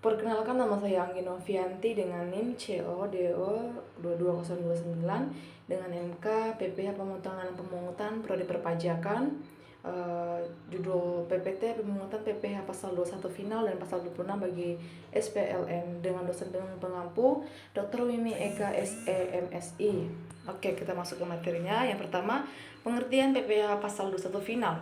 Perkenalkan, nama saya Anggi Novianti dengan NIM CODO 22029 dengan MK PPh Pemotongan Pemungutan Prodi Perpajakan. Judul PPT Pemungutan PPh Pasal 21 Final dan Pasal 26 bagi SPLN dengan dosen pengampu Dr. Wimi Eka SE MSI. Oke, kita masuk ke materinya. Yang pertama, pengertian PPh Pasal 21 Final.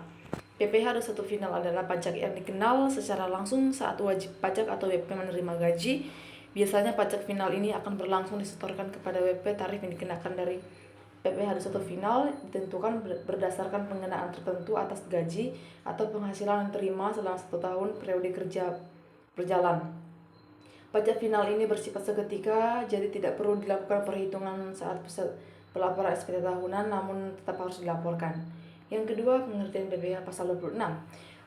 PPh 21 final adalah pajak yang dikenal secara langsung saat wajib pajak atau WP menerima gaji. Biasanya pajak final ini akan berlangsung disetorkan kepada WP. Tarif yang dikenakan dari PPh 21 final ditentukan berdasarkan pengenaan tertentu atas gaji atau penghasilan yang diterima selama 1 tahun periode kerja berjalan. Pajak final ini bersifat seketika, jadi tidak perlu dilakukan perhitungan saat pelaporan SPT tahunan, namun tetap harus dilaporkan. Yang kedua, pengertian PPh Pasal 26.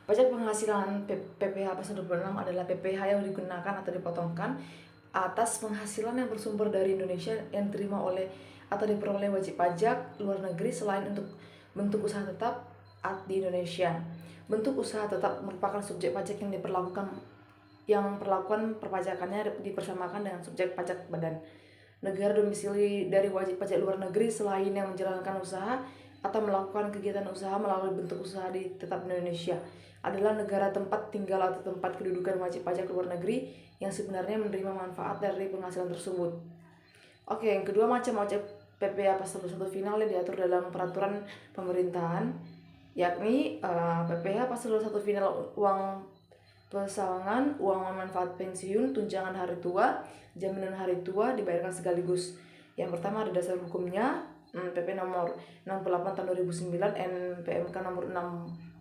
Pajak penghasilan PPh Pasal 26 adalah PPh yang digunakan atau dipotongkan atas penghasilan yang bersumber dari Indonesia yang diterima oleh atau diperoleh wajib pajak luar negeri selain untuk bentuk usaha tetap di Indonesia. Bentuk usaha tetap merupakan subjek pajak yang perlakuan perpajakannya dipersamakan dengan subjek pajak badan negara domisili dari wajib pajak luar negeri selain yang menjalankan usaha atau melakukan kegiatan usaha melalui bentuk usaha di tetap Indonesia adalah negara tempat tinggal atau tempat kedudukan wajib pajak luar negeri yang sebenarnya menerima manfaat dari penghasilan tersebut. Oke, yang kedua, macam wajib PPh Pasal 21 final yang diatur dalam peraturan pemerintahan, yakni PPh Pasal 21 final uang pesangon, uang manfaat pensiun, tunjangan hari tua, jaminan hari tua dibayarkan sekaligus. Yang pertama ada dasar hukumnya, PP nomor 68 tahun 2009, NPMK nomor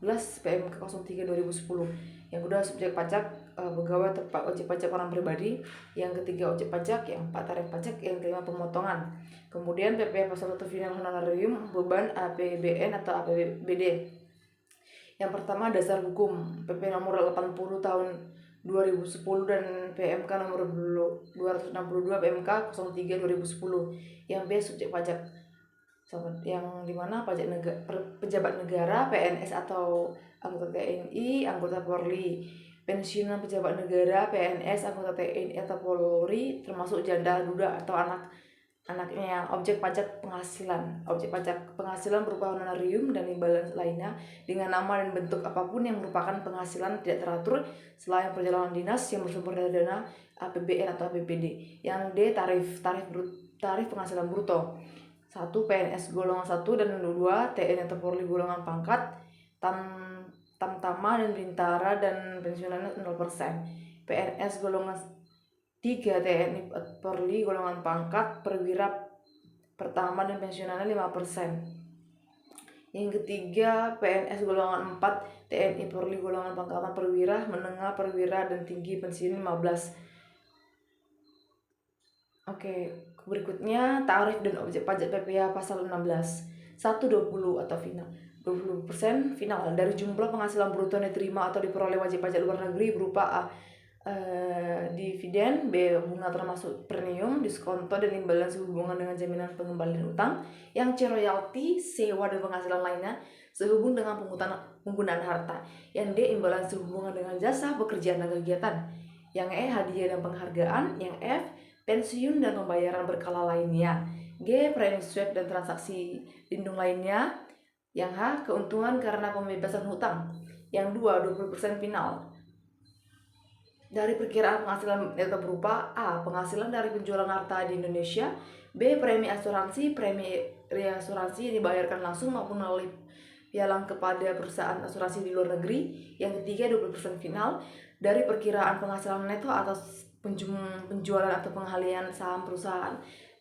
16 PMK 03 2010. Yang kedua, subjek pajak pegawai atau wajib pajak orang pribadi. Yang ketiga, wajib pajak. Yang empat, tarif pajak. Yang kelima, pemotongan. Kemudian PPh Pasal 1 final honorarium, beban APBN atau APBD. Yang pertama, dasar hukum, PP nomor 80 tahun 2010 dan PMK nomor 262 PMK 03 2010. Yang B, subjek pajak, yang dimana pajak pejabat negara, PNS atau anggota TNI, anggota Polri, pensiunan pejabat negara, PNS, anggota TNI atau Polri, termasuk janda, duda atau anaknya. Objek pajak penghasilan berupa honorarium dan imbalan lainnya dengan nama dan bentuk apapun yang merupakan penghasilan tidak teratur selain perjalanan dinas yang bersumber dari dana APBN atau APBD. Yang D, tarif penghasilan bruto. 1. PNS golongan 1 dan 2 TNI atau Polri golongan pangkat, tamtama dan bintara dan pensiunannya 0%. PNS golongan 3 TNI Polri golongan pangkat, perwira pertama dan pensiunannya 5%. Yang ketiga, PNS golongan 4 TNI Polri golongan pangkatan perwira, menengah, perwira dan tinggi, pensiun 15. Oke, berikutnya tarif dan objek pajak PPh Pasal 16. 1. 20 atau final. 20% final dari jumlah penghasilan bruto yang diterima atau diperoleh wajib pajak luar negeri berupa A, dividen, B, bunga termasuk premium, diskonto dan imbalan sehubungan dengan jaminan pengembalian utang, yang C, royalti, sewa dan penghasilan lainnya sehubung dengan penggunaan harta, yang D, imbalan sehubungan dengan jasa, pekerjaan dan kegiatan, yang E, hadiah dan penghargaan, yang F, pensiun dan pembayaran berkala lainnya, G, premi swab dan transaksi lindung lainnya, yang H, keuntungan karena pembebasan hutang, yang 20% final dari perkiraan penghasilan neto berupa A, penghasilan dari penjualan harta di Indonesia, B, premi asuransi, premi reasuransi yang dibayarkan langsung maupun melalui pialang kepada perusahaan asuransi di luar negeri. Yang ketiga, 20% final dari perkiraan penghasilan neto atas penjualan atau pengalihan saham perusahaan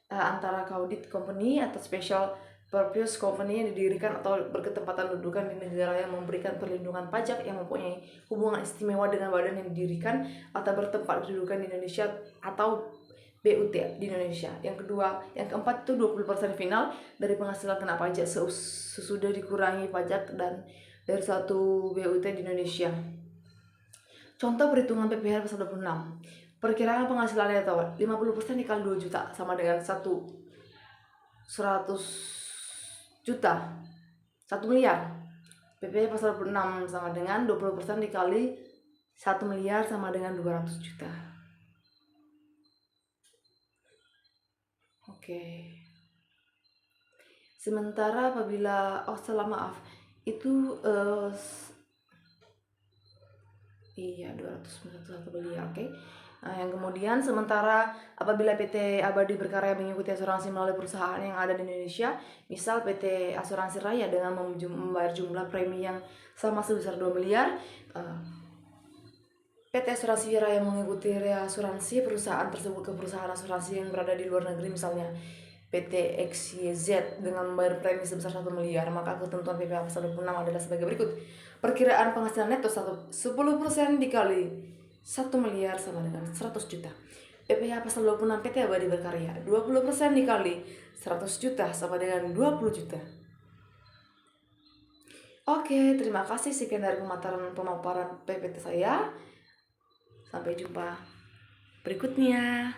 antara audit company atau special purpose company yang didirikan atau berketempatan dudukan di negara yang memberikan perlindungan pajak yang mempunyai hubungan istimewa dengan badan yang didirikan atau bertempat kedudukan di Indonesia atau BUT di Indonesia. Yang keempat itu 20% final dari penghasilan kena pajak sesudah dikurangi pajak dan dari suatu BUT di Indonesia. Contoh perhitungan PPh Pasal 26. Perkiraan penghasilan neto 50% dikali 2 juta sama dengan 100 juta, 1 miliar. PPh Pasal 26 sama dengan 20% dikali 1 miliar sama dengan 200 juta. Oke. Sementara apabila maaf, itu iya 291 miliar, oke. Nah, yang kemudian sementara apabila PT Abadi Berkarya mengikuti asuransi melalui perusahaan yang ada di Indonesia, misal PT Asuransi Raya dengan membayar jumlah premi yang sama sebesar 2 miliar, PT Asuransi Raya mengikuti reasuransi perusahaan tersebut ke perusahaan asuransi yang berada di luar negeri, misalnya PT XYZ dengan membayar premi sebesar 1 miliar, maka ketentuan PPh pasal 26 adalah sebagai berikut. Perkiraan penghasilan neto 10% dikali 1 miliar sama dengan 100 juta. PPh pasal 26 PT Abadi Berkarya 20% dikali 100 juta sama dengan 20 juta. Oke, terima kasih, sekian dari pemaparan PPT saya. Sampai jumpa berikutnya.